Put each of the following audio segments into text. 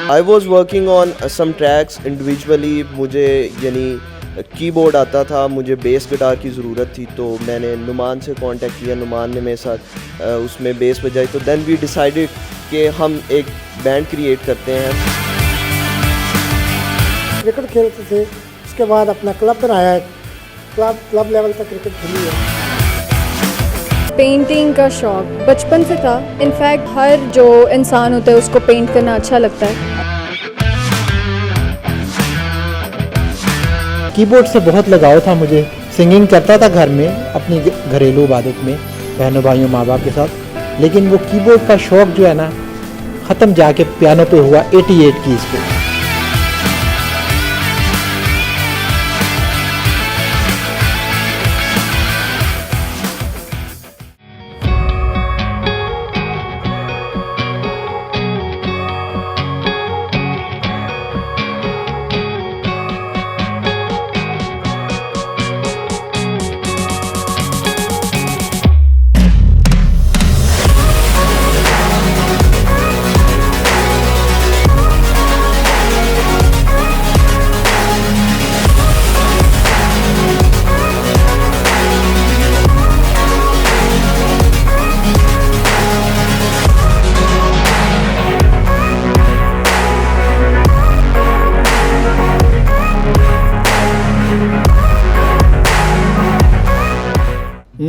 I was working on some tracks individually. مجھے یعنی کی بورڈ آتا تھا, مجھے بیس گٹار کی ضرورت تھی, تو میں نے نعمان سے کانٹیکٹ کیا, نعمان نے میرے ساتھ اس میں بیس بجائی. تو دین وی ڈیسائیڈڈ کہ ہم ایک بینڈ کریٹ کرتے ہیں. کرکٹ کھیلتے تھے, اس کے بعد اپنا کلب بنایا ہے, کلب لیول تک کرکٹ کھیلی ہے. پینٹنگ کا شوق بچپن سے تھا. انفیکٹ ہر جو انسان ہوتا ہے اس کو پینٹ کرنا اچھا لگتا ہے. کی بورڈ سے بہت لگاؤ تھا مجھے. سنگنگ کرتا تھا گھر میں اپنی گھریلو عبادت میں بہنوں بھائیوں ماں باپ کے ساتھ, لیکن وہ کی بورڈ کا شوق جو ہے نا ختم جا کے پیانو پہ ہوا 88 کیز پہ.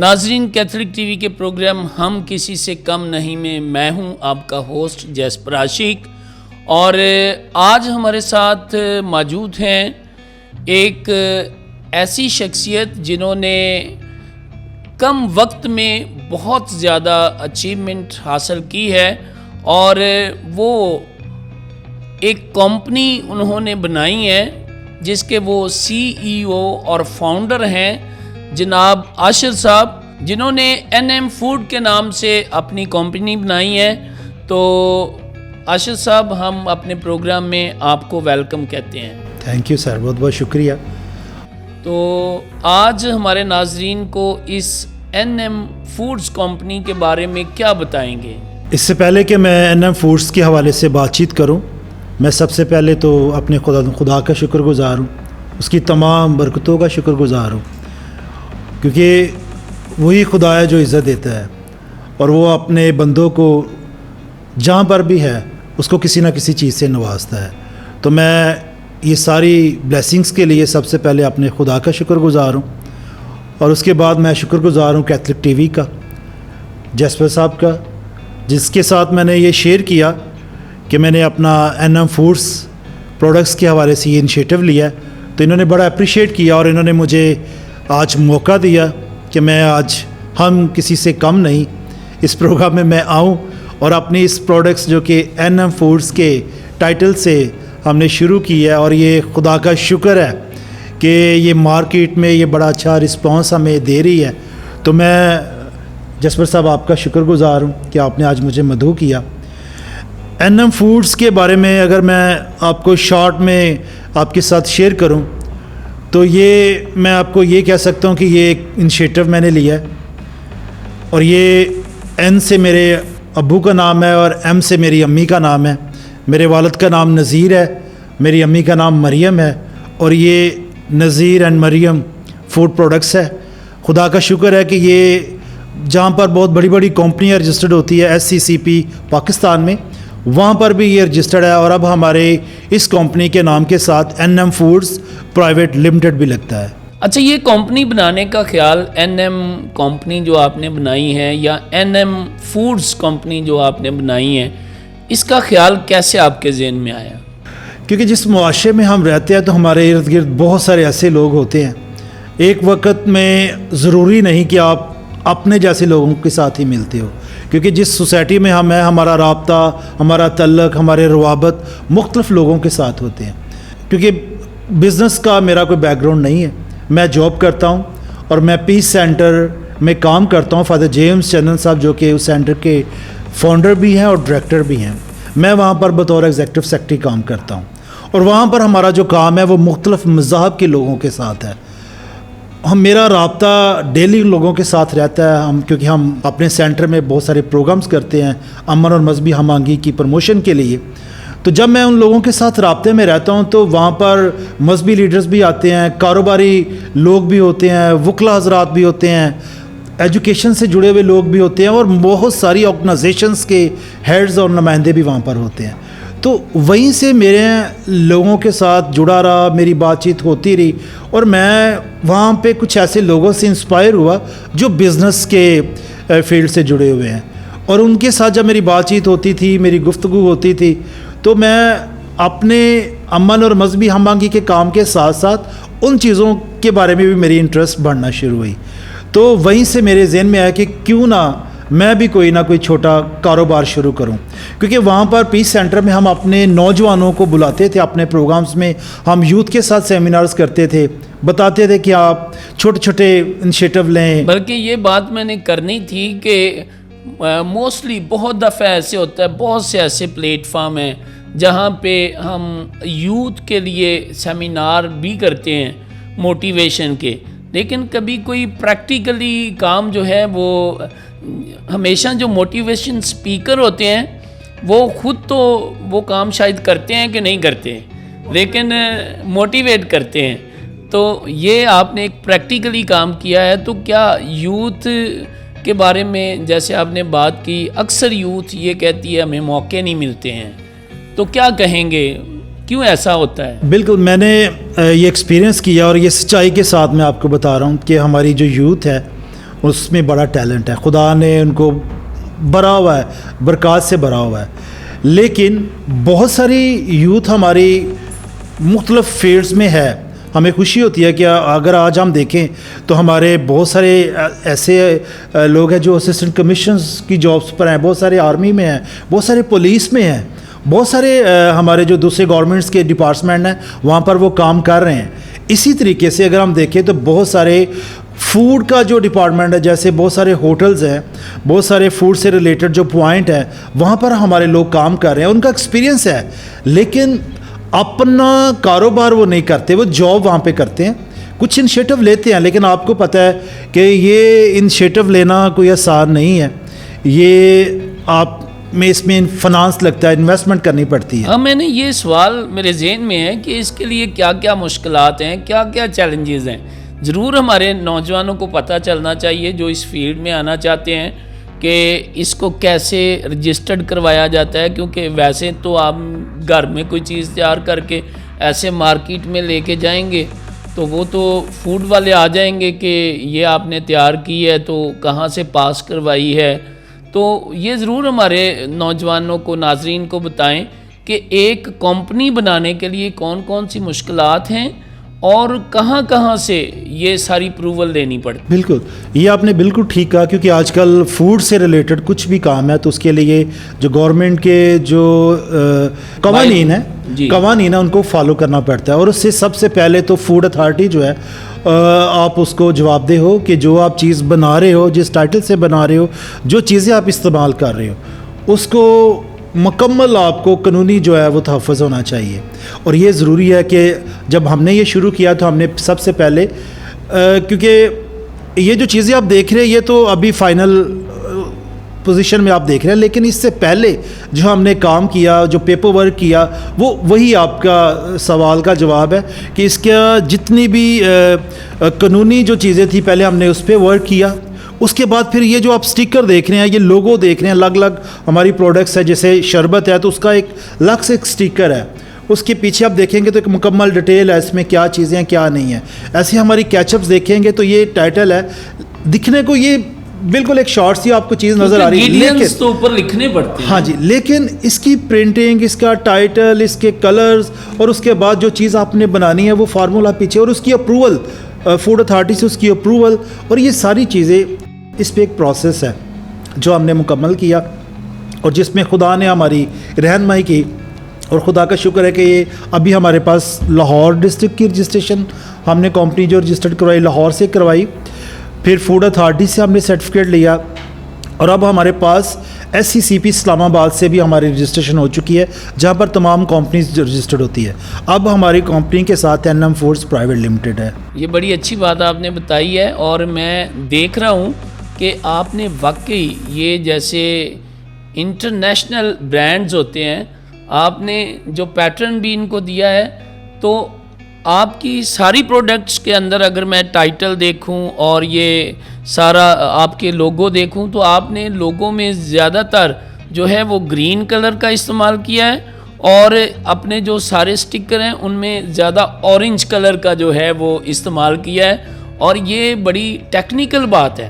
ناظرین, کیتھولک ٹی وی کے پروگرام ہم کسی سے کم نہیں میں ہوں آپ کا ہوسٹ جیسپر عاشق, اور آج ہمارے ساتھ موجود ہیں ایک ایسی شخصیت جنہوں نے کم وقت میں بہت زیادہ اچیومنٹ حاصل کی ہے, اور وہ ایک کمپنی انہوں نے بنائی ہے جس کے وہ CEO اور فاؤنڈر ہیں جناب عاشر صاحب, جنہوں نے NM فوڈ کے نام سے اپنی کمپنی بنائی ہے. تو عاشر صاحب, ہم اپنے پروگرام میں آپ کو ویلکم کہتے ہیں. تھینک یو سر, بہت بہت شکریہ. تو آج ہمارے ناظرین کو اس NM فوڈز کمپنی کے بارے میں کیا بتائیں گے؟ اس سے پہلے کہ میں NM فوڈس کے حوالے سے بات چیت کروں, میں سب سے پہلے تو اپنے خدا کا شکر گزار ہوں, اس کی تمام برکتوں کا شکر گزار ہوں, کیونکہ وہی خدا ہے جو عزت دیتا ہے, اور وہ اپنے بندوں کو جہاں پر بھی ہے اس کو کسی نہ کسی چیز سے نوازتا ہے. تو میں یہ ساری بلیسنگز کے لیے سب سے پہلے اپنے خدا کا شکر گزار ہوں, اور اس کے بعد میں شکر گزار ہوں کیتھولک ٹی وی کا, جیسپر صاحب کا, جس کے ساتھ میں نے یہ شیئر کیا کہ میں نے اپنا NM فوڈس پروڈکٹس کے حوالے سے یہ انیشیٹو لیا ہے. تو انہوں نے بڑا اپریشیٹ کیا, اور انہوں نے مجھے آج موقع دیا کہ میں آج ہم کسی سے کم نہیں اس پروگرام میں آؤں, اور اپنی اس پروڈکٹس جو کہ NM فوڈس کے ٹائٹل سے ہم نے شروع کی ہے, اور یہ خدا کا شکر ہے کہ یہ مارکیٹ میں یہ بڑا اچھا رسپانس ہمیں دے رہی ہے. تو میں جسپر صاحب آپ کا شکر گزار ہوں کہ آپ نے آج مجھے مدعو کیا. NM فوڈس کے بارے میں اگر میں آپ کو شارٹ میں آپ کے ساتھ شیئر کروں تو یہ میں آپ کو یہ کہہ سکتا ہوں کہ یہ ایک انیشیٹو میں نے لیا ہے, اور یہ N سے میرے ابو کا نام ہے اور M سے میری امی کا نام ہے. میرے والد کا نام نذیر ہے, میری امی کا نام مریم ہے, اور یہ Nazir and Maryam food products ہے. خدا کا شکر ہے کہ یہ جہاں پر بہت بڑی بڑی کمپنیاں رجسٹرڈ ہوتی ہے SCCP پاکستان میں, وہاں پر بھی یہ رجسٹرڈ ہے, اور اب ہمارے اس کمپنی کے نام کے ساتھ NM فوڈس پرائیویٹ لمیٹڈ بھی لگتا ہے. اچھا, یہ کمپنی بنانے کا خیال NM کمپنی جو آپ نے بنائی ہے یا NM فوڈس کمپنی جو آپ نے بنائی ہے, اس کا خیال کیسے آپ کے ذہن میں آیا؟ کیونکہ جس معاشرے میں ہم رہتے ہیں تو ہمارے ارد گرد بہت سارے ایسے لوگ ہوتے ہیں. ایک وقت میں ضروری نہیں کہ آپ اپنے جیسے لوگوں کے ساتھ ہی ملتے ہو, کیونکہ جس سوسائٹی میں ہم ہیں ہمارا رابطہ, ہمارا تعلق, ہمارے روابط مختلف لوگوں کے ساتھ ہوتے ہیں. کیونکہ بزنس کا میرا کوئی بیک گراؤنڈ نہیں ہے, میں جاب کرتا ہوں اور میں پیس سینٹر میں کام کرتا ہوں. فادر جیمز چندن صاحب جو کہ اس سینٹر کے فاؤنڈر بھی ہیں اور ڈائریکٹر بھی ہیں, میں وہاں پر بطور ایگزیکٹو سیکرٹری کام کرتا ہوں, اور وہاں پر ہمارا جو کام ہے وہ مختلف مذاہب کے لوگوں کے ساتھ ہے. میرا رابطہ ڈیلی لوگوں کے ساتھ رہتا ہے, کیونکہ ہم اپنے سینٹر میں بہت سارے پروگرامز کرتے ہیں امن اور مذہبی ہم آہنگی کی پروموشن کے لیے. تو جب میں ان لوگوں کے ساتھ رابطے میں رہتا ہوں تو وہاں پر مذہبی لیڈرز بھی آتے ہیں, کاروباری لوگ بھی ہوتے ہیں, وکلا حضرات بھی ہوتے ہیں, ایجوکیشن سے جڑے ہوئے لوگ بھی ہوتے ہیں, اور بہت ساری آرگنائزیشنز کے ہیڈز اور نمائندے بھی وہاں پر ہوتے ہیں. تو وہیں سے میرے لوگوں کے ساتھ جڑا رہا, میری بات چیت ہوتی رہی, اور میں وہاں پہ کچھ ایسے لوگوں سے انسپائر ہوا جو بزنس کے فیلڈ سے جڑے ہوئے ہیں, اور ان کے ساتھ جب میری بات چیت ہوتی تھی, میری گفتگو ہوتی تھی, تو میں اپنے امن اور مذہبی ہم آہنگی کے کام کے ساتھ ساتھ ان چیزوں کے بارے میں بھی میری انٹرسٹ بڑھنا شروع ہوئی. تو وہیں سے میرے ذہن میں آیا کہ کیوں نہ میں بھی کوئی نہ کوئی چھوٹا کاروبار شروع کروں, کیونکہ وہاں پر پیس سینٹر میں ہم اپنے نوجوانوں کو بلاتے تھے. اپنے پروگرامز میں ہم یوتھ کے ساتھ سیمینارز کرتے تھے, بتاتے تھے کہ آپ چھوٹے چھوٹے انیشیٹو لیں. بلکہ یہ بات میں نے کرنی تھی کہ موسٹلی بہت دفعہ ایسے ہوتا ہے, بہت سے ایسے پلیٹ فارم ہیں جہاں پہ ہم یوتھ کے لیے سیمینار بھی کرتے ہیں موٹیویشن کے, لیکن کبھی کوئی پریکٹیکلی کام جو ہے وہ ہمیشہ جو موٹیویشن سپیکر ہوتے ہیں وہ خود تو وہ کام شاید کرتے ہیں کہ نہیں کرتے, لیکن موٹیویٹ کرتے ہیں. تو یہ آپ نے ایک پریکٹیکلی کام کیا ہے. تو کیا یوتھ کے بارے میں جیسے آپ نے بات کی, اکثر یوتھ یہ کہتی ہے ہمیں موقع نہیں ملتے ہیں, تو کیا کہیں گے, کیوں ایسا ہوتا ہے؟ بالکل, میں نے یہ ایکسپیرینس کیا, اور یہ سچائی کے ساتھ میں آپ کو بتا رہا ہوں کہ ہماری جو یوتھ ہے اس میں بڑا ٹیلنٹ ہے, خدا نے ان کو بھرا ہوا ہے, برکات سے بھرا ہوا ہے. لیکن بہت ساری یوتھ ہماری مختلف فیلڈز میں ہے. ہمیں خوشی ہوتی ہے کہ اگر آج ہم دیکھیں تو ہمارے بہت سارے ایسے لوگ ہیں جو اسسٹنٹ کمیشنز کی جابس پر ہیں, بہت سارے آرمی میں ہیں, بہت سارے پولیس میں ہیں, بہت سارے ہمارے جو دوسرے گورنمنٹس کے ڈپارٹمنٹ ہیں وہاں پر وہ کام کر رہے ہیں. اسی طریقے سے اگر ہم دیکھیں تو بہت سارے فوڈ کا جو ڈپارٹمنٹ ہے, جیسے بہت سارے ہوٹلز ہیں, بہت سارے فوڈ سے ریلیٹڈ جو پوائنٹ ہیں وہاں پر ہمارے لوگ کام کر رہے ہیں, ان کا ایکسپیرینس ہے, لیکن اپنا کاروبار وہ نہیں کرتے, وہ جاب وہاں پہ کرتے ہیں. کچھ انیشیٹو لیتے ہیں, لیکن آپ کو پتہ ہے کہ یہ انیشیٹو لینا کوئی آسان نہیں ہے. یہ آپ میں اس میں فنانس لگتا ہے, انویسٹمنٹ کرنی پڑتی ہے. ہاں, میں نے یہ سوال میرے ذہن میں ہے کہ اس کے لیے کیا کیا مشکلات ہیں, کیا کیا چیلنجز ہیں. ضرور ہمارے نوجوانوں کو پتہ چلنا چاہیے جو اس فیلڈ میں آنا چاہتے ہیں کہ اس کو کیسے رجسٹرڈ کروایا جاتا ہے, کیونکہ ویسے تو آپ گھر میں کوئی چیز تیار کر کے ایسے مارکیٹ میں لے کے جائیں گے تو وہ تو فوڈ والے آ جائیں گے کہ یہ آپ نے تیار کی ہے تو کہاں سے پاس کروائی ہے. تو یہ ضرور ہمارے نوجوانوں کو, ناظرین کو بتائیں کہ ایک کمپنی بنانے کے لیے کون کون سی مشکلات ہیں اور کہاں کہاں سے یہ ساری اپروول لینی پڑتی. بالکل, یہ آپ نے بالکل ٹھیک کہا, کیونکہ آج کل فوڈ سے ریلیٹڈ کچھ بھی کام ہے تو اس کے لیے جو گورنمنٹ کے جو قوانین ہیں قوانین ہیں ان کو فالو کرنا پڑتا ہے. اور اس سے سب سے پہلے تو فوڈ اتھارٹی جو ہے آپ اس کو جواب دہ ہو کہ جو آپ چیز بنا رہے ہو, جس ٹائٹل سے بنا رہے ہو, جو چیزیں آپ استعمال کر رہے ہو اس کو مکمل آپ کو قانونی جو ہے وہ تحفظ ہونا چاہیے. اور یہ ضروری ہے کہ جب ہم نے یہ شروع کیا تو ہم نے سب سے پہلے کیونکہ یہ جو چیزیں آپ دیکھ رہے ہیں یہ تو ابھی فائنل پوزیشن میں آپ دیکھ رہے ہیں, لیکن اس سے پہلے جو ہم نے کام کیا, جو پیپر ورک کیا, وہ وہی آپ کا سوال کا جواب ہے کہ اس کا جتنی بھی قانونی جو چیزیں تھیں پہلے ہم نے اس پہ ورک کیا. اس کے بعد پھر یہ جو آپ سٹیکر دیکھ رہے ہیں, یہ لوگو دیکھ رہے ہیں, الگ الگ ہماری پروڈکٹس ہے, جیسے شربت ہے تو اس کا ایک الگ سے ایک سٹیکر ہے, اس کے پیچھے آپ دیکھیں گے تو ایک مکمل ڈیٹیل ہے اس میں کیا چیزیں ہیں کیا نہیں ہیں. ایسے ہماری کیچپس دیکھیں گے تو یہ ٹائٹل ہے, دکھنے کو یہ بالکل ایک شارٹ سی آپ کو چیز نظر آ رہی ہے, لیکن تو اوپر لکھنے پڑتے ہیں. ہاں جی, لیکن اس کی پرنٹنگ, اس کا ٹائٹل, اس کے کلرز اور اس کے بعد جو چیز آپ نے بنانی ہے وہ فارمولا پیچھے, اور اس کی اپروول فوڈ اتھارٹی سے اس کی اپروول, اور یہ ساری چیزیں اس پہ ایک پروسیس ہے جو ہم نے مکمل کیا اور جس میں خدا نے ہماری رہنمائی کی. اور خدا کا شکر ہے کہ یہ ابھی ہمارے پاس لاہور ڈسٹرکٹ کی رجسٹریشن ہم نے کمپنی جو رجسٹرڈ کروائی لاہور سے کروائی, پھر فوڈ اتھارٹی سے ہم نے سرٹیفکیٹ لیا, اور اب ہمارے پاس SCCP اسلام آباد سے بھی ہماری رجسٹریشن ہو چکی ہے جہاں پر تمام کمپنیز رجسٹرڈ ہوتی ہے. اب ہماری کمپنی کے ساتھ NM فوڈز پرائیویٹ لمیٹڈ ہے. یہ بڑی اچھی بات آپ نے بتائی ہے, اور میں دیکھ رہا ہوں کہ آپ نے واقعی یہ جیسے انٹرنیشنل برانڈز ہوتے ہیں آپ نے جو پیٹرن بھی ان کو دیا ہے، تو آپ کی ساری پروڈکٹس کے اندر اگر میں ٹائٹل دیکھوں اور یہ سارا آپ کے لوگو دیکھوں، تو آپ نے لوگو میں زیادہ تر جو ہے وہ گرین کلر کا استعمال کیا ہے، اور اپنے جو سارے سٹکر ہیں ان میں زیادہ اورنج کلر کا جو ہے وہ استعمال کیا ہے. اور یہ بڑی ٹیکنیکل بات ہے.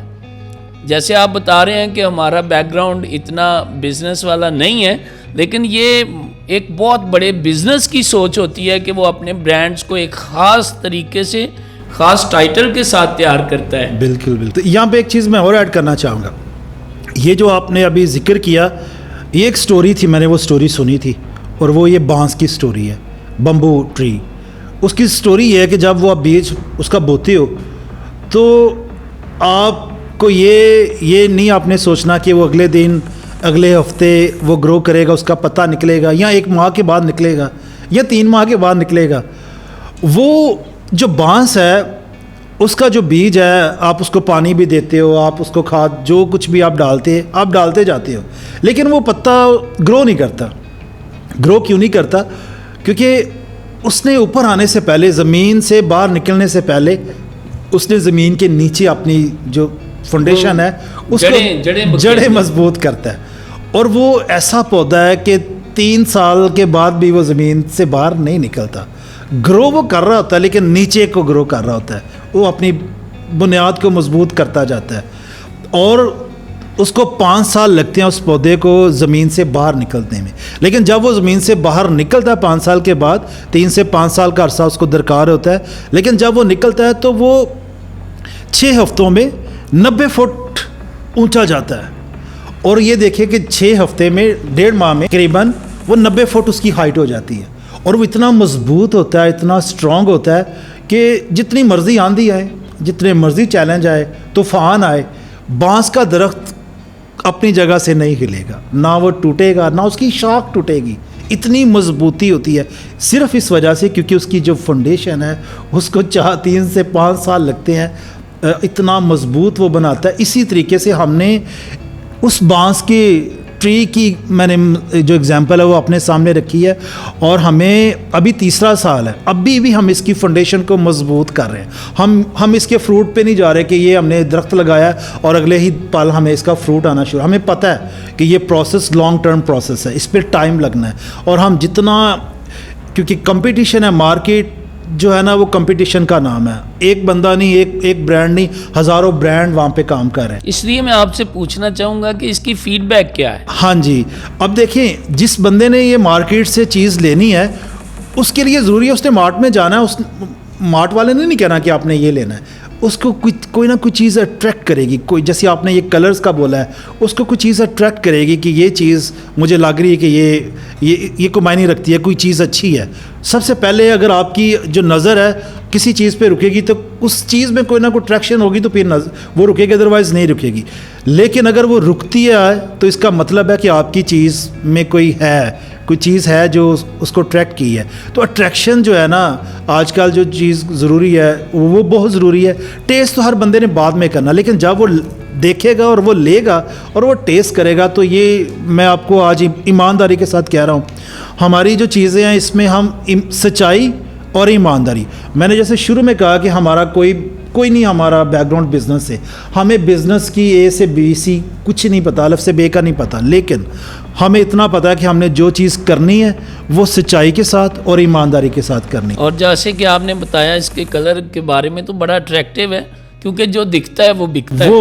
جیسے آپ بتا رہے ہیں کہ ہمارا بیک گراؤنڈ اتنا بزنس والا نہیں ہے، لیکن یہ ایک بہت بڑے بزنس کی سوچ ہوتی ہے کہ وہ اپنے برانڈز کو ایک خاص طریقے سے خاص ٹائٹل کے ساتھ تیار کرتا ہے. بالکل بالکل. یہاں پہ ایک چیز میں اور ایڈ کرنا چاہوں گا. یہ جو آپ نے ابھی ذکر کیا، یہ ایک سٹوری تھی، میں نے وہ سٹوری سنی تھی، اور وہ یہ بانس کی سٹوری ہے، بمبو ٹری. اس کی سٹوری یہ ہے کہ جب وہ آپ بیج اس کا بوتے ہو تو آپ کو یہ نہیں آپ نے سوچنا کہ وہ اگلے دن اگلے ہفتے وہ گرو کرے گا، اس کا پتا نکلے گا، یا 1 ماہ کے بعد نکلے گا، یا 3 ماہ کے بعد نکلے گا. وہ جو بانس ہے اس کا جو بیج ہے، آپ اس کو پانی بھی دیتے ہو، آپ اس کو کھاد جو کچھ بھی آپ ڈالتے جاتے ہو، لیکن وہ پتا گرو نہیں کرتا. گرو کیوں نہیں کرتا؟ کیونکہ اس نے اوپر آنے سے پہلے، زمین سے باہر نکلنے سے پہلے، اس نے زمین کے نیچے اپنی جو فاؤنڈیشن ہے اس کو جڑیں مضبوط کرتا ہے. اور وہ ایسا پودا ہے کہ 3 سال کے بعد بھی وہ زمین سے باہر نہیں نکلتا. گرو وہ کر رہا ہوتا ہے لیکن نیچے کو گرو کر رہا ہوتا ہے، وہ اپنی بنیاد کو مضبوط کرتا جاتا ہے. اور اس کو 5 سال لگتے ہیں اس پودے کو زمین سے باہر نکلنے میں. لیکن جب وہ زمین سے باہر نکلتا ہے 5 سال کے بعد، 3 سے 5 سال کا عرصہ اس کو درکار ہوتا ہے، لیکن جب وہ نکلتا ہے تو وہ 6 ہفتوں میں 90 فٹ اونچا جاتا ہے. اور یہ دیکھیں کہ 6 ہفتے میں 1.5 ماہ میں قریباً وہ 90 فٹ اس کی ہائٹ ہو جاتی ہے. اور وہ اتنا مضبوط ہوتا ہے، اتنا اسٹرانگ ہوتا ہے کہ جتنی مرضی آندھی آئے، جتنے مرضی چیلنج آئے، طوفان آئے، بانس کا درخت اپنی جگہ سے نہیں ہلے گا، نہ وہ ٹوٹے گا، نہ اس کی شاخ ٹوٹے گی. اتنی مضبوطی ہوتی ہے صرف اس وجہ سے کیونکہ اس کی جو فاؤنڈیشن ہے اس کو 3 سے 5 سال لگتے ہیں، اتنا مضبوط وہ بناتا ہے. اسی طریقے سے ہم نے اس بانس کے ٹری کی میں نے جو اگزامپل ہے وہ اپنے سامنے رکھی ہے، اور ہمیں ابھی 3 سال ہے، ابھی بھی ہم اس کی فاؤنڈیشن کو مضبوط کر رہے ہیں. ہم اس کے فروٹ پہ نہیں جا رہے کہ یہ ہم نے درخت لگایا ہے اور اگلے ہی پل ہمیں اس کا فروٹ آنا شروع. ہمیں پتہ ہے کہ یہ پروسیس لانگ ٹرم پروسیس ہے، اس پہ ٹائم لگنا ہے. اور ہم جتنا، کیونکہ کمپٹیشن ہے، مارکیٹ جو ہے نا وہ کمپٹیشن کا نام ہے. ایک بندہ نہیں، ایک برانڈ نہیں، ہزاروں برانڈ وہاں پہ کام کر رہے ہیں. اس لیے میں آپ سے پوچھنا چاہوں گا کہ اس کی فیڈ بیک کیا ہے؟ ہاں جی، اب دیکھیں جس بندے نے یہ مارکیٹ سے چیز لینی ہے اس کے لیے ضروری ہے اس نے مارٹ میں جانا ہے. اس مارٹ والے نے نہیں کہنا کہ آپ نے یہ لینا ہے، اس کو کوئی نہ کوئی چیز اٹریکٹ کرے گی. کوئی جیسے آپ نے یہ کلرز کا بولا ہے، اس کو کوئی چیز اٹریکٹ کرے گی کہ یہ چیز مجھے لگ رہی ہے کہ یہ کوئی معنی رکھتی ہے، کوئی چیز اچھی ہے. سب سے پہلے اگر آپ کی جو نظر ہے کسی چیز پہ رکے گی تو اس چیز میں کوئی نہ کوئی اٹریکشن ہوگی تو پھر وہ رکے گی، ادروائز نہیں رکے گی. لیکن اگر وہ رکتی ہے تو اس کا مطلب ہے کہ آپ کی چیز میں کوئی چیز ہے جو اس کو اٹریکٹ کی ہے. تو اٹریکشن جو ہے نا آج کل جو چیز ضروری ہے وہ بہت ضروری ہے. ٹیسٹ تو ہر بندے نے بعد میں کرنا، لیکن جب وہ دیکھے گا اور وہ لے گا اور وہ ٹیسٹ کرے گا تو یہ میں آپ کو آج ایمانداری کے ساتھ کہہ رہا ہوں، ہماری جو چیزیں ہیں اس میں ہم سچائی اور ایمانداری. میں نے جیسے شروع میں کہا کہ ہمارا کوئی نہیں، ہمارا بیک گراؤنڈ بزنس ہے، ہمیں بزنس کی اے سے بی سی کچھ نہیں پتہ، الف سے بے کا نہیں پتہ، لیکن ہمیں اتنا پتہ ہے کہ ہم نے جو چیز کرنی ہے وہ سچائی کے ساتھ اور ایمانداری کے ساتھ کرنی. اور جیسے کہ آپ نے بتایا اس کے کلر کے بارے میں تو بڑا اٹریکٹیو ہے، کیونکہ جو دکھتا ہے وہ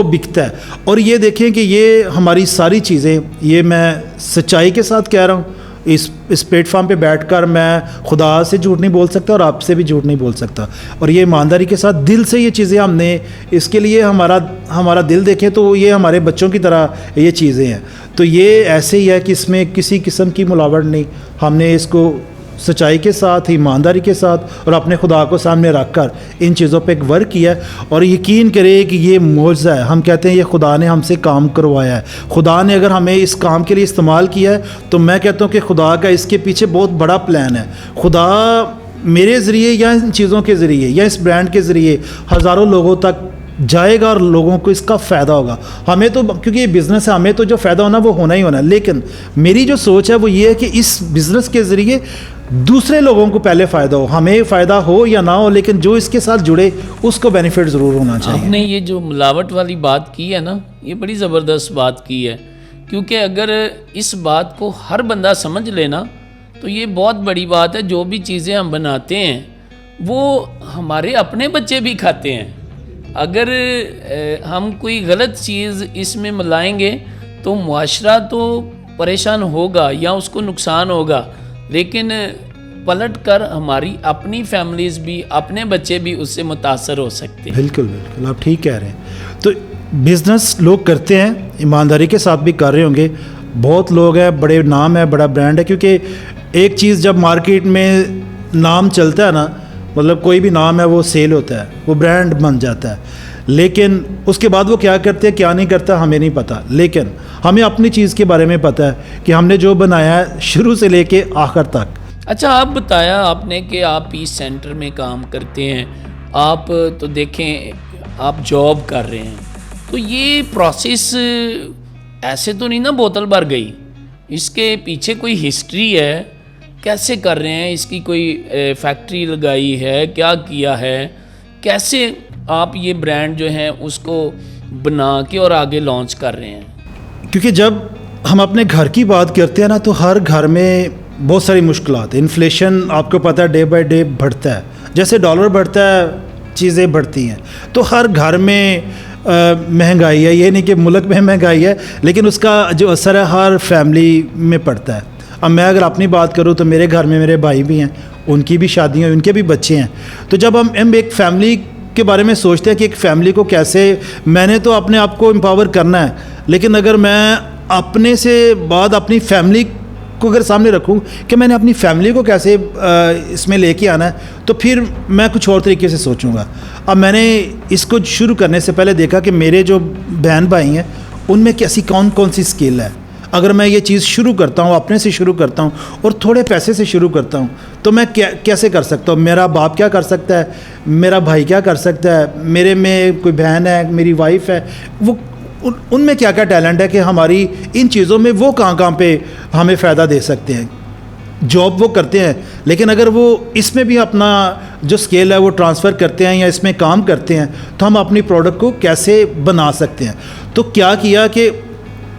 بکتا ہے. اور یہ دیکھیں کہ یہ ہماری ساری چیزیں، یہ میں سچائی کے ساتھ کہہ رہا ہوں. اس پلیٹ فارم پہ بیٹھ کر میں خدا سے جھوٹ نہیں بول سکتا اور آپ سے بھی جھوٹ نہیں بول سکتا. اور یہ ایمانداری کے ساتھ دل سے یہ چیزیں ہم نے، اس کے لیے ہمارا دل دیکھیں تو یہ ہمارے بچوں کی طرح یہ چیزیں ہیں. تو یہ ایسے ہی ہے کہ اس میں کسی قسم کی ملاوٹ نہیں. ہم نے اس کو سچائی کے ساتھ، ایمانداری کے ساتھ اور اپنے خدا کو سامنے رکھ کر ان چیزوں پہ ایک ورک کیا ہے. اور یقین کرے کہ یہ معجزہ ہے. ہم کہتے ہیں یہ خدا نے ہم سے کام کروایا ہے. خدا نے اگر ہمیں اس کام کے لیے استعمال کیا ہے تو میں کہتا ہوں کہ خدا کا اس کے پیچھے بہت بڑا پلان ہے. خدا میرے ذریعے یا ان چیزوں کے ذریعے یا اس برانڈ کے ذریعے ہزاروں لوگوں تک جائے گا اور لوگوں کو اس کا فائدہ ہوگا. ہمیں تو کیونکہ یہ بزنس ہے, ہمیں تو جو فائدہ ہونا وہ ہونا ہی ہونا ہے, لیکن میری جو سوچ ہے وہ یہ ہے کہ اس بزنس کے ذریعے دوسرے لوگوں کو پہلے فائدہ ہو, ہمیں فائدہ ہو یا نہ ہو, لیکن جو اس کے ساتھ جڑے اس کو بینیفٹ ضرور ہونا چاہیے. آپ نے یہ جو ملاوٹ والی بات کی ہے نا, یہ بڑی زبردست بات کی ہے, کیونکہ اگر اس بات کو ہر بندہ سمجھ لینا تو یہ بہت بڑی بات ہے. جو بھی چیزیں ہم بناتے ہیں وہ ہمارے اپنے بچے بھی کھاتے ہیں. اگر ہم کوئی غلط چیز اس میں ملائیں گے تو معاشرہ تو پریشان ہوگا یا اس کو نقصان ہوگا, لیکن پلٹ کر ہماری اپنی فیملیز بھی, اپنے بچے بھی اس سے متاثر ہو سکتے ہیں. بالکل بالکل آپ ٹھیک کہہ رہے ہیں. تو بزنس لوگ کرتے ہیں, ایمانداری کے ساتھ بھی کر رہے ہوں گے. بہت لوگ ہیں, بڑے نام ہے, بڑا برانڈ ہے, کیونکہ ایک چیز جب مارکیٹ میں نام چلتا ہے نا, مطلب کوئی بھی نام ہے وہ سیل ہوتا ہے, وہ برانڈ بن جاتا ہے. لیکن اس کے بعد وہ کیا کرتے ہیں کیا نہیں کرتا ہمیں نہیں پتہ, لیکن ہمیں اپنی چیز کے بارے میں پتہ ہے کہ ہم نے جو بنایا ہے شروع سے لے کے آخر تک. اچھا, آپ بتایا آپ نے کہ آپ پیس سینٹر میں کام کرتے ہیں, آپ تو دیکھیں آپ جاب کر رہے ہیں, تو یہ پروسیس ایسے تو نہیں نا بوتل بھر گئی, اس کے پیچھے کوئی ہسٹری ہے, کیسے کر رہے ہیں, اس کی کوئی فیکٹری لگائی ہے, کیا کیا ہے, کیسے آپ یہ برانڈ جو ہیں اس کو بنا کے اور آگے لانچ کر رہے ہیں؟ کیونکہ جب ہم اپنے گھر کی بات کرتے ہیں نا تو ہر گھر میں بہت ساری مشکلات ہیں. انفلیشن آپ کو پتہ ہے ڈے بائی ڈے بڑھتا ہے, جیسے ڈالر بڑھتا ہے چیزیں بڑھتی ہیں. تو ہر گھر میں مہنگائی ہے, یہ نہیں کہ ملک میں مہنگائی ہے, لیکن اس کا جو اثر ہے ہر فیملی میں پڑتا ہے. اب میں اگر اپنی بات کروں تو میرے گھر میں میرے بھائی بھی ہیں, ان کی بھی شادیاں ہیں, ان کے بھی بچے ہیں. تو جب ہم ایک فیملی کے بارے میں سوچتے ہیں کہ ایک فیملی کو کیسے, میں نے تو اپنے آپ کو امپاور کرنا ہے, لیکن اگر میں اپنے سے بعد اپنی فیملی کو اگر سامنے رکھوں کہ میں نے اپنی فیملی کو کیسے اس میں لے کے آنا ہے, تو پھر میں کچھ اور طریقے سے سوچوں گا. اب میں نے اس کو شروع کرنے سے پہلے دیکھا کہ میرے جو بہن بھائی ہیں ان میں کیسی کون کون سی اسکل ہے. اگر میں یہ چیز شروع کرتا ہوں, اپنے سے شروع کرتا ہوں اور تھوڑے پیسے سے شروع کرتا ہوں, تو میں کیسے کر سکتا ہوں, میرا باپ کیا کر سکتا ہے, میرا بھائی کیا کر سکتا ہے, میرے میں کوئی بہن ہے, میری وائف ہے, وہ ان میں کیا کیا ٹیلنٹ ہے کہ ہماری ان چیزوں میں وہ کہاں پہ ہمیں فائدہ دے سکتے ہیں. جاب وہ کرتے ہیں, لیکن اگر وہ اس میں بھی اپنا جو اسکل ہے وہ ٹرانسفر کرتے ہیں یا اس میں کام کرتے ہیں, تو ہم اپنی پروڈکٹ کو کیسے بنا سکتے ہیں. تو کیا کہ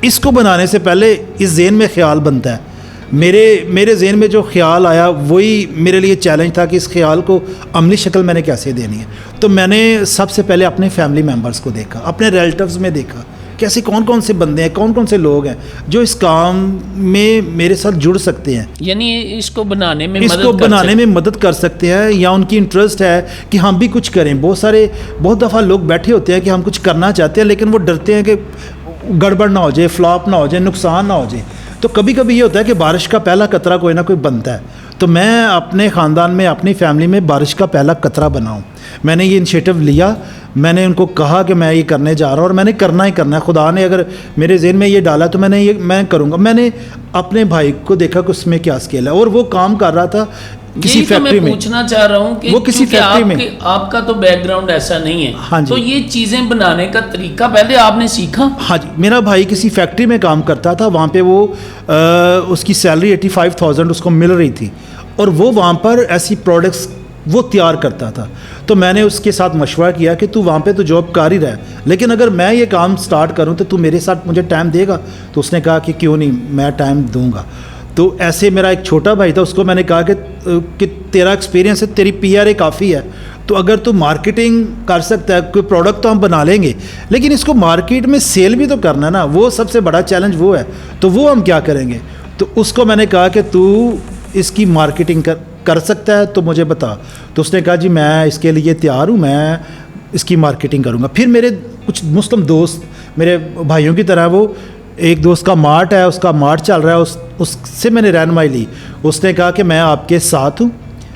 اس کو بنانے سے پہلے اس ذہن میں خیال بنتا ہے. میرے ذہن میں جو خیال آیا وہی میرے لیے چیلنج تھا کہ اس خیال کو عملی شکل میں نے کیسے دینی ہے. تو میں نے سب سے پہلے اپنے فیملی ممبرس کو دیکھا, اپنے ریلیٹیوز میں دیکھا کیسے کون کون سے بندے ہیں, کون کون سے لوگ ہیں جو اس کام میں میرے ساتھ جڑ سکتے ہیں, یعنی اس کو بنانے میں مدد کر سکتے ہیں, یا ان کی انٹرسٹ ہے کہ ہم بھی کچھ کریں. بہت دفعہ لوگ بیٹھے ہوتے ہیں کہ ہم کچھ کرنا چاہتے ہیں, لیکن وہ ڈرتے ہیں کہ گڑبڑ نہ ہو جائے, فلاپ نہ ہو جائے, نقصان نہ ہو جائے. تو کبھی کبھی یہ ہوتا ہے کہ بارش کا پہلا قطرہ کوئی نہ کوئی بنتا ہے. تو میں اپنے خاندان میں, اپنی فیملی میں بارش کا پہلا قطرہ بناؤں. میں نے یہ انیشیٹو لیا, میں نے ان کو کہا کہ میں یہ کرنے جا رہا ہوں اور میں نے کرنا ہی کرنا ہے. خدا نے اگر میرے ذہن میں یہ ڈالا تو میں کروں گا. میں نے اپنے بھائی کو دیکھا کہ اس میں کیا اسکل ہے, اور وہ کام کر رہا تھا کسی فیکٹری میں. پوچھنا چاہ رہا ہوں کہ وہ کسی فیکٹری میں, آپ کا تو بیک گراؤنڈ ایسا نہیں ہے, ہاں جی, تو یہ چیزیں بنانے کا طریقہ پہلے آپ نے سیکھا؟ ہاں جی, میرا بھائی کسی فیکٹری میں کام کرتا تھا, وہاں پہ وہ اس کی سیلری 85,000 اس کو مل رہی تھی, اور وہ وہاں پر ایسی پروڈکٹس وہ تیار کرتا تھا. تو میں نے اس کے ساتھ مشورہ کیا کہ تو وہاں پہ تو جاب کر ہی رہا ہے, لیکن اگر میں یہ کام سٹارٹ کروں تو میرے ساتھ مجھے ٹائم دے گا؟ تو اس نے کہا کہ کیوں نہیں, میں ٹائم دوں گا. تو ایسے میرا ایک چھوٹا بھائی تھا, اس کو میں نے کہا کہ تیرا ایکسپیرینس ہے, تیری PRA کافی ہے, تو اگر تو مارکیٹنگ کر سکتا ہے, کوئی پروڈکٹ تو ہم بنا لیں گے, لیکن اس کو مارکیٹ میں سیل بھی تو کرنا ہے نا, وہ سب سے بڑا چیلنج وہ ہے, تو وہ ہم کیا کریں گے. تو اس کو میں نے کہا کہ تو اس کی مارکیٹنگ کر سکتا ہے تو مجھے بتا. تو اس نے کہا جی میں اس کے لیے تیار ہوں, میں اس کی مارکیٹنگ کروں گا. پھر میرے کچھ مسلم دوست, میرے بھائیوں کی طرح, وہ ایک دوست کا مارٹ ہے, اس کا مارٹ چل رہا ہے, اس سے میں نے رہنمائی لی. اس نے کہا کہ میں آپ کے ساتھ ہوں.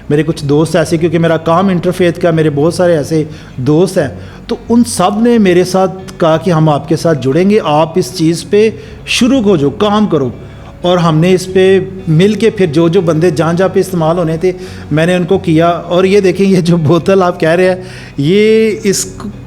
میرے کچھ دوست ایسے, کیونکہ میرا کام انٹرفیتھ کا, میرے بہت سارے ایسے دوست ہیں, تو ان سب نے میرے ساتھ کہا کہ ہم آپ کے ساتھ جڑیں گے, آپ اس چیز پہ شروع ہو جو کام کرو. اور ہم نے اس پہ مل کے پھر جو بندے جہاں پہ استعمال ہونے تھے میں نے ان کو کیا. اور یہ دیکھیں یہ جو بوتل آپ کہہ رہے ہیں یہ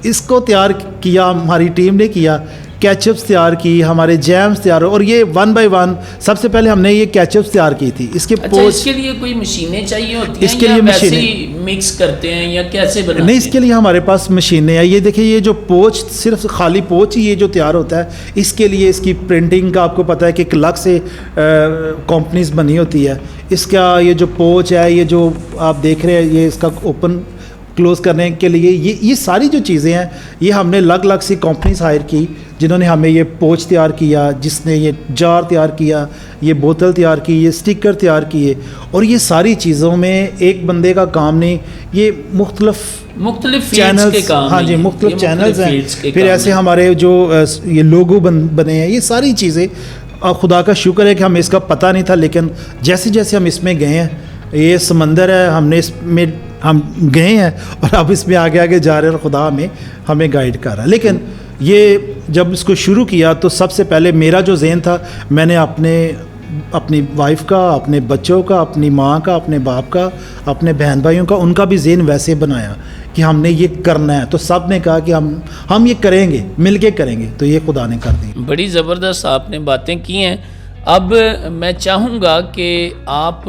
اس کو تیار کیا ہماری ٹیم نے کیا, کیچپس تیار کی, ہمارے جیمز تیار, اور یہ 1 by 1 سب سے پہلے ہم نے یہ کیچپس تیار کی تھی. اس کے اچھا اس کے لیے کوئی مشینیں چاہیے ہوتی ہیں اس کے یا لیے ویسے مشینیں ہی مکس کرتے ہیں یا کیسے بناتے ہیں؟ نہیں, اس کے لیے ہمارے پاس مشینیں ہیں. یہ دیکھیں یہ جو پوچ صرف خالی پوچ ہی یہ جو تیار ہوتا ہے اس کے لیے اس کی پرنٹنگ کا آپ کو پتہ ہے کہ ایک الگ سے کمپنیز بنی ہوتی ہے. اس کا یہ جو پوچ ہے یہ جو آپ دیکھ رہے ہیں یہ اس کا اوپن کلوز کرنے کے لیے یہ ساری جو چیزیں ہیں یہ ہم نے الگ الگ سی کمپنیز ہائر کی جنہوں نے ہمیں یہ پوچ تیار کیا, جس نے یہ جار تیار کیا, یہ بوتل تیار کی, یہ سٹیکر تیار کیے. اور یہ ساری چیزوں میں ایک بندے کا کام نہیں, یہ مختلف چینلز کے کام ہاں جی مختلف چینلز ہیں. پھر ایسے ہمارے جو یہ لوگو بنے ہیں, یہ ساری چیزیں خدا کا شکر ہے کہ ہمیں اس کا پتہ نہیں تھا, لیکن جیسے جیسے ہم اس میں گئے ہیں, یہ سمندر ہے, ہم نے اس میں ہم گئے ہیں اور اب اس میں آگے آگے جا رہے ہیں اور خدا ہمیں گائیڈ کر رہا ہے. لیکن یہ جب اس کو شروع کیا تو سب سے پہلے میرا جو ذہن تھا میں نے اپنی وائف کا, اپنے بچوں کا, اپنی ماں کا, اپنے باپ کا, اپنے بہن بھائیوں کا, ان کا بھی ذہن ویسے بنایا کہ ہم نے یہ کرنا ہے. تو سب نے کہا کہ ہم یہ کریں گے, مل کے کریں گے, تو یہ خدا نے کر دی. بڑی زبردست آپ نے باتیں کی ہیں. اب میں چاہوں گا کہ آپ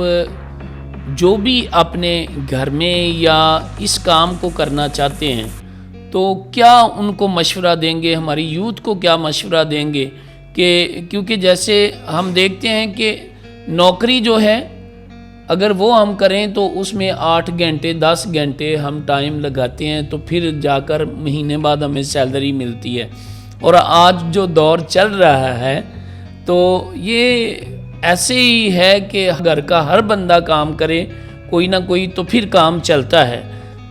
جو بھی اپنے گھر میں یا اس کام کو کرنا چاہتے ہیں تو کیا ان کو مشورہ دیں گے, ہماری یوتھ کو کیا مشورہ دیں گے کہ کیونکہ جیسے ہم دیکھتے ہیں کہ نوکری جو ہے اگر وہ ہم کریں تو اس میں 8 گھنٹے 10 گھنٹے ہم ٹائم لگاتے ہیں تو پھر جا کر مہینے بعد ہمیں سیلری ملتی ہے. اور آج جو دور چل رہا ہے تو یہ ایسے ہی ہے کہ گھر کا ہر بندہ کام کرے کوئی نہ کوئی تو پھر کام چلتا ہے.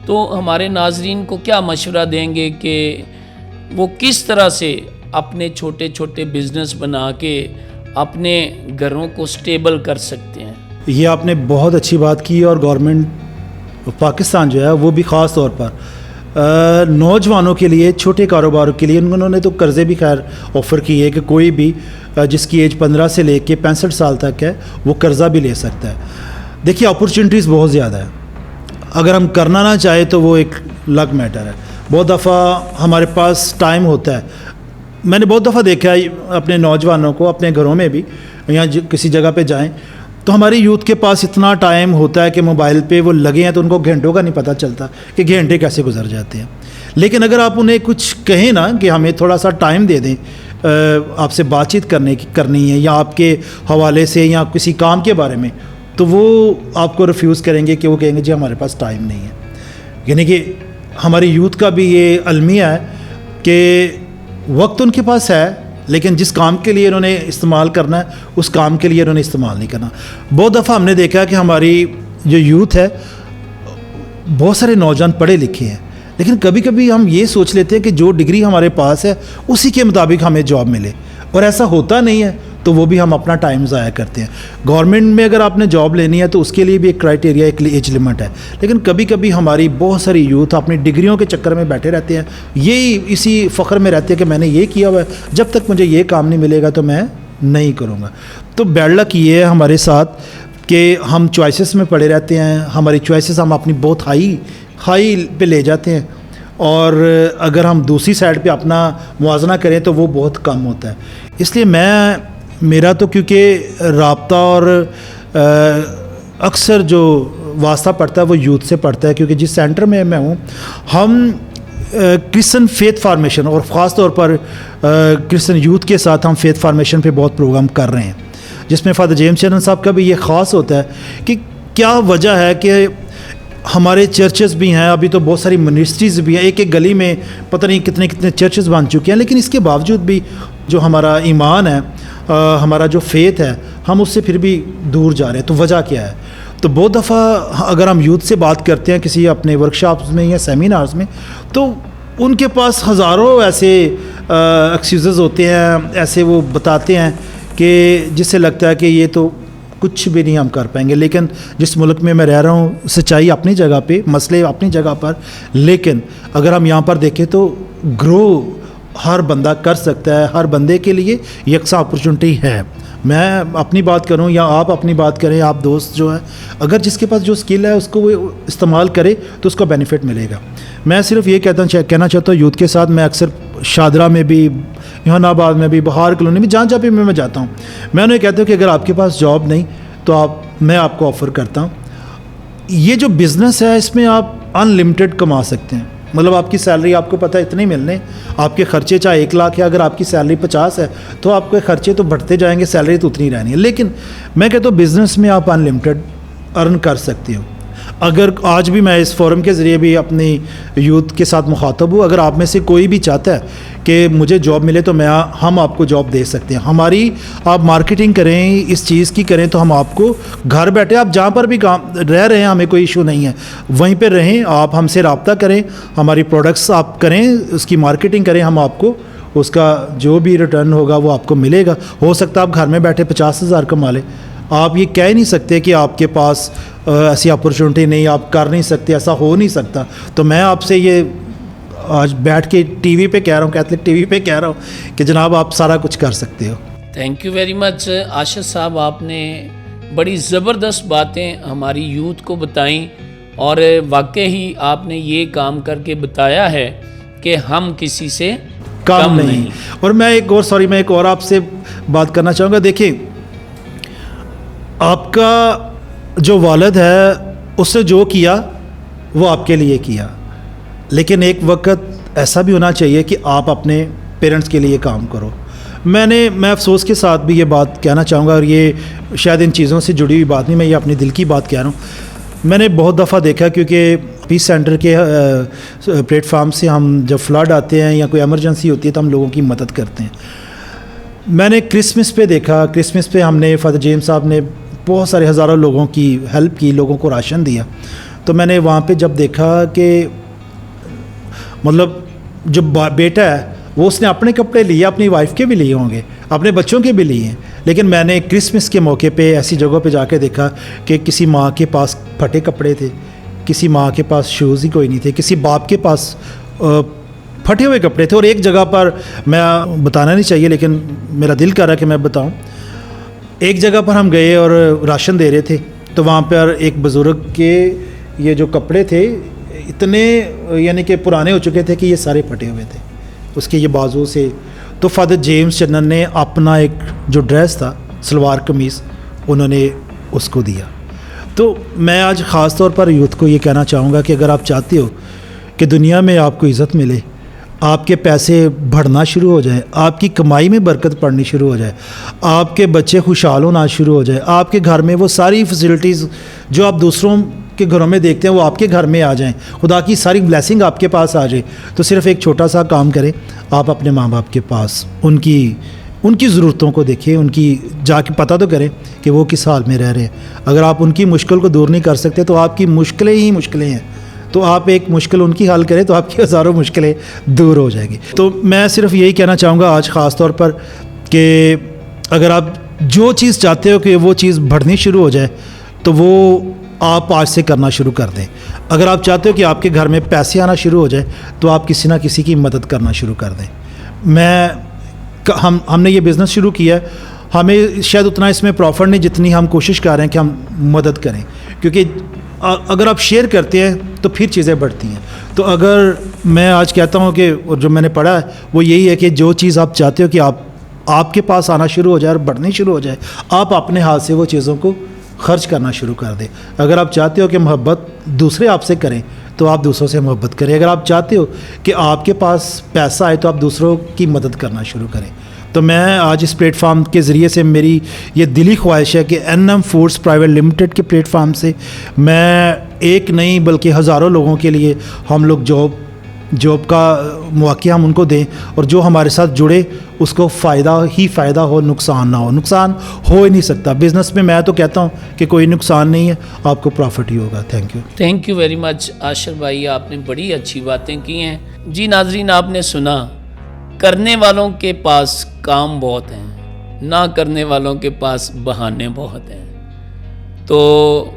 تو ہمارے ناظرین کو کیا مشورہ دیں گے کہ وہ کس طرح سے اپنے چھوٹے چھوٹے بزنس بنا کے اپنے گھروں کو سٹیبل کر سکتے ہیں؟ یہ آپ نے بہت اچھی بات کی, اور گورنمنٹ پاکستان جو ہے وہ بھی خاص طور پر نوجوانوں کے لیے, چھوٹے کاروباروں کے لیے انہوں نے تو قرضے بھی خیر آفر کیے کہ کوئی بھی جس کی ایج 15 سے لے کے 65 سال تک ہے وہ قرضہ بھی لے سکتا ہے. دیکھیے اپورچونیٹیز بہت زیادہ ہیں, اگر ہم کرنا نہ چاہے تو وہ ایک لک میٹر ہے. بہت دفعہ ہمارے پاس ٹائم ہوتا ہے, میں نے بہت دفعہ دیکھا ہے اپنے نوجوانوں کو اپنے گھروں میں بھی, یا کسی جگہ پہ جائیں تو ہماری یوتھ کے پاس اتنا ٹائم ہوتا ہے کہ موبائل پہ وہ لگے ہیں تو ان کو گھنٹوں کا نہیں پتہ چلتا کہ گھنٹے کیسے گزر جاتے ہیں. لیکن اگر آپ انہیں کچھ کہیں نا کہ ہمیں تھوڑا سا ٹائم دے دیں, آپ سے بات چیت کرنی ہے یا آپ کے حوالے سے یا کسی کام کے بارے میں, تو وہ آپ کو ریفیوز کریں گے کہ وہ کہیں گے جی ہمارے پاس ٹائم نہیں ہے. یعنی کہ ہماری یوتھ کا بھی یہ المیہ ہے کہ وقت ان کے پاس ہے لیکن جس کام کے لیے انہوں نے استعمال کرنا ہے اس کام کے لیے انہوں نے استعمال نہیں کرنا. بہت دفعہ ہم نے دیکھا کہ ہماری جو یوتھ ہے بہت سارے نوجوان پڑھے لکھے ہیں, لیکن کبھی کبھی ہم یہ سوچ لیتے ہیں کہ جو ڈگری ہمارے پاس ہے اسی کے مطابق ہمیں جاب ملے, اور ایسا ہوتا نہیں ہے. تو وہ بھی ہم اپنا ٹائم ضائع کرتے ہیں. گورنمنٹ میں اگر آپ نے جاب لینی ہے تو اس کے لیے بھی ایک کرائٹیریا, ایک ایج لمٹ ہے, لیکن کبھی کبھی ہماری بہت ساری یوتھ اپنی ڈگریوں کے چکر میں بیٹھے رہتے ہیں, یہی اسی فخر میں رہتے ہیں کہ میں نے یہ کیا ہوا ہے, جب تک مجھے یہ کام نہیں ملے گا تو میں نہیں کروں گا. تو بیڈ لک یہ ہے ہمارے ساتھ کہ ہم چوائسیز میں پڑے رہتے ہیں, ہماری چوائسیز ہم اپنی بہت ہائی پہ لے جاتے ہیں, اور اگر ہم دوسری سائڈ پہ اپنا موازنہ کریں تو وہ بہت کم ہوتا ہے. اس لیے میرا تو کیونکہ رابطہ اور اکثر جو واسطہ پڑتا ہے وہ یوتھ سے پڑتا ہے, کیونکہ جس سینٹر میں ہوں ہم کرسچن فیتھ فارمیشن اور خاص طور پر کرسچن یوتھ کے ساتھ ہم فیتھ فارمیشن پہ بہت پروگرام کر رہے ہیں, جس میں فادر جیمز چرن صاحب کا بھی یہ خاص ہوتا ہے کہ کیا وجہ ہے کہ ہمارے چرچز بھی ہیں, ابھی تو بہت ساری منسٹریز بھی ہیں, ایک گلی میں پتہ نہیں کتنے چرچز بن چکے ہیں, لیکن اس کے باوجود بھی جو ہمارا ایمان ہے, ہمارا جو فیتھ ہے, ہم اس سے پھر بھی دور جا رہے ہیں. تو وجہ کیا ہے؟ تو بہت دفعہ اگر ہم یوتھ سے بات کرتے ہیں کسی اپنے ورکشاپس میں یا سیمینارز میں, تو ان کے پاس ہزاروں ایسے ایکسکیوزز ہوتے ہیں, ایسے وہ بتاتے ہیں کہ جس سے لگتا ہے کہ یہ تو کچھ بھی نہیں ہم کر پائیں گے. لیکن جس ملک میں رہ رہا ہوں, سچائی اپنی جگہ پہ, مسئلے اپنی جگہ پر, لیکن اگر ہم یہاں پر دیکھیں تو گرو ہر بندہ کر سکتا ہے, ہر بندے کے لیے یکساں اپرچونٹی ہے. میں اپنی بات کروں یا آپ اپنی بات کریں, آپ دوست جو ہے اگر جس کے پاس جو اسکل ہے اس کو وہ استعمال کرے تو اس کو بینیفٹ ملے گا. میں صرف یہ کہنا چاہتا ہوں یوتھ کے ساتھ, میں اکثر شادرہ میں بھی, جہان آباد میں بھی, بہار کالونی میں, جہاں بھی میں جاتا ہوں, میں انہیں کہتا ہوں کہ اگر آپ کے پاس جاب نہیں تو میں آپ کو آفر کرتا ہوں, یہ جو بزنس ہے اس میں آپ ان لمٹیڈ کما سکتے ہیں. مطلب آپ کی سیلری آپ کو پتہ اتنے ملنے, آپ کے خرچے چاہے 1 لاکھ ہے, اگر آپ کی سیلری 50 ہے تو آپ کے خرچے تو بڑھتے جائیں گے, سیلری تو اتنی رہنی ہے. لیکن میں کہتا ہوں بزنس میں آپ ان لمٹیڈ ارن کر سکتے ہو. اگر آج بھی میں اس فورم کے ذریعے بھی اپنی یوتھ کے ساتھ مخاطب ہوں, اگر آپ میں سے کوئی بھی چاہتا ہے کہ مجھے جاب ملے تو ہم آپ کو جاب دے سکتے ہیں. ہماری آپ مارکیٹنگ کریں, اس چیز کی کریں تو ہم آپ کو گھر بیٹھے, آپ جہاں پر بھی رہ رہے ہیں ہمیں کوئی ایشو نہیں ہے, وہیں پہ رہیں, آپ ہم سے رابطہ کریں, ہماری پروڈکٹس آپ کریں, اس کی مارکیٹنگ کریں, ہم آپ کو اس کا جو بھی ریٹرن ہوگا وہ آپ کو ملے گا. ہو سکتا ہے آپ گھر میں بیٹھے 50,000 کما لیں. آپ یہ کہہ نہیں سکتے کہ آپ کے پاس ایسی اپرچونٹی نہیں, آپ کر نہیں سکتے, ایسا ہو نہیں سکتا. تو میں آپ سے یہ آج بیٹھ کے ٹی وی پہ کہہ رہا ہوں, کیتھلک ٹی وی پہ کہہ رہا ہوں کہ جناب آپ سارا کچھ کر سکتے ہو. تھینک یو ویری مچ آشر صاحب, آپ نے بڑی زبردست باتیں ہماری یوتھ کو بتائیں, اور واقعی آپ نے یہ کام کر کے بتایا ہے کہ ہم کسی سے کم نہیں. اور میں ایک اور آپ سے بات کرنا چاہوں گا. دیکھیں, آپ کا جو والد ہے اس نے جو کیا وہ آپ کے لیے کیا, لیکن ایک وقت ایسا بھی ہونا چاہیے کہ آپ اپنے پیرنٹس کے لیے کام کرو. میں افسوس کے ساتھ بھی یہ بات کہنا چاہوں گا, اور یہ شاید ان چیزوں سے جڑی ہوئی بات نہیں, میں یہ اپنے دل کی بات کہہ رہا ہوں. میں نے بہت دفعہ دیکھا, کیونکہ پیس سینٹر کے پلیٹ فارم سے ہم جب فلڈ آتے ہیں یا کوئی ایمرجنسی ہوتی ہے تو ہم لوگوں کی مدد کرتے ہیں. میں نے کرسمس پہ دیکھا, کرسمس پہ ہم نے فادر جیمس صاحب نے بہت سارے ہزاروں لوگوں کی ہیلپ کی, لوگوں کو راشن دیا. تو میں نے وہاں پہ جب دیکھا کہ مطلب جو بیٹا ہے وہ اس نے اپنے کپڑے لیے, اپنی وائف کے بھی لیے ہوں گے, اپنے بچوں کے بھی لیے ہیں, لیکن میں نے کرسمس کے موقع پہ ایسی جگہوں پہ جا کے دیکھا کہ کسی ماں کے پاس پھٹے کپڑے تھے, کسی ماں کے پاس شوز ہی کوئی نہیں تھے, کسی باپ کے پاس پھٹے ہوئے کپڑے تھے. اور ایک جگہ پر, میں بتانا نہیں چاہیے لیکن میرا دل کر رہا ہے کہ میں بتاؤں, ایک جگہ پر ہم گئے اور راشن دے رہے تھے, تو وہاں پر ایک بزرگ کے یہ جو کپڑے تھے اتنے یعنی کہ پرانے ہو چکے تھے کہ یہ سارے پھٹے ہوئے تھے اس کے یہ بازو سے. تو فادر جیمس چنن نے اپنا ایک جو ڈریس تھا, سلوار قمیص, انہوں نے اس کو دیا. تو میں آج خاص طور پر یوتھ کو یہ کہنا چاہوں گا کہ اگر آپ چاہتے ہو کہ دنیا میں آپ کو عزت ملے, آپ کے پیسے بڑھنا شروع ہو جائیں, آپ کی کمائی میں برکت پڑنی شروع ہو جائے, آپ کے بچے خوشحال ہونا شروع ہو جائے, آپ کے گھر میں وہ ساری فیسلٹیز جو آپ دوسروں کے گھروں میں دیکھتے ہیں وہ آپ کے گھر میں آ جائیں, خدا کی ساری بلیسنگ آپ کے پاس آ جائے, تو صرف ایک چھوٹا سا کام کریں, آپ اپنے ماں باپ کے پاس ان کی ضرورتوں کو دیکھیں, ان کی جا کے پتہ تو کریں کہ وہ کس حال میں رہ رہے ہیں. اگر آپ ان کی مشکل کو دور نہیں کر سکتے تو آپ کی مشکلیں ہی مشکلیں ہیں, تو آپ ایک مشکل ان کی حل کریں تو آپ کی ہزاروں مشکلیں دور ہو جائیں گی. تو میں صرف یہی کہنا چاہوں گا آج خاص طور پر کہ اگر آپ جو چیز چاہتے ہو کہ وہ چیز بڑھنی شروع ہو جائے تو وہ آپ آج سے کرنا شروع کر دیں. اگر آپ چاہتے ہو کہ آپ کے گھر میں پیسے آنا شروع ہو جائے تو آپ کسی نہ کسی کی مدد کرنا شروع کر دیں. ہم نے یہ بزنس شروع کیا ہے, ہمیں شاید اتنا اس میں پروفٹ نہیں جتنی ہم کوشش کر رہے ہیں کہ ہم مدد کریں, کیونکہ اگر آپ شیئر کرتے ہیں تو پھر چیزیں بڑھتی ہیں. تو اگر میں آج کہتا ہوں کہ جو میں نے پڑھا ہے وہ یہی ہے کہ جو چیز آپ چاہتے ہو کہ آپ کے پاس آنا شروع ہو جائے اور بڑھنی شروع ہو جائے, آپ اپنے ہاتھ سے وہ چیزوں کو خرچ کرنا شروع کر دیں. اگر آپ چاہتے ہو کہ محبت دوسرے آپ سے کریں تو آپ دوسروں سے محبت کریں. اگر آپ چاہتے ہو کہ آپ کے پاس پیسہ آئے تو آپ دوسروں کی مدد کرنا شروع کریں. تو میں آج اس پلیٹ فارم کے ذریعے سے میری یہ دلی خواہش ہے کہ این فوڈس پرائیویٹ لمیٹڈ کے پلیٹ فارم سے میں ایک نہیں بلکہ ہزاروں لوگوں کے لیے ہم لوگ جاب کا مواقع ہم ان کو دیں, اور جو ہمارے ساتھ جڑے اس کو فائدہ ہی فائدہ ہو, نقصان نہ ہو. نقصان ہو ہی نہیں سکتا بزنس میں. میں تو کہتا ہوں کہ کوئی نقصان نہیں ہے, آپ کو پروفٹ ہی ہوگا. تھینک یو ویری مچ آشر بھائی, آپ نے بڑی اچھی باتیں کی ہیں. جی ناظرین, آپ نے سنا, کرنے والوں کے پاس کام بہت ہیں, نہ کرنے والوں کے پاس بہانے بہت ہیں. تو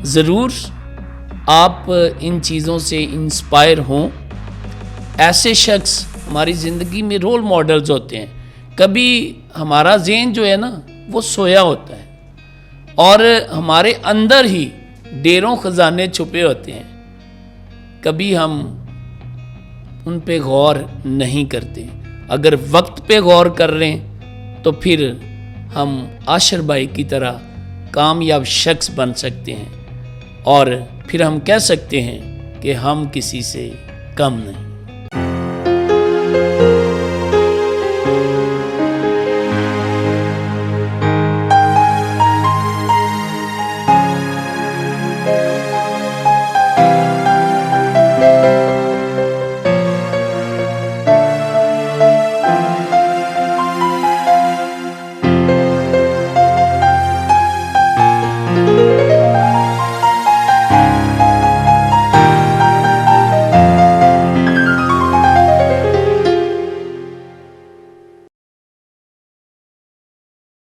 ضرور آپ ان چیزوں سے انسپائر ہوں. ایسے شخص ہماری زندگی میں رول ماڈلز ہوتے ہیں. کبھی ہمارا ذہن جو ہے نا وہ سویا ہوتا ہے اور ہمارے اندر ہی ڈھیروں خزانے چھپے ہوتے ہیں، کبھی ہم ان پہ غور نہیں کرتے۔ اگر وقت پہ غور کر لیں تو پھر ہم عاشر بھائی کی طرح کامیاب شخص بن سکتے ہیں اور پھر ہم کہہ سکتے ہیں کہ ہم کسی سے کم نہیں۔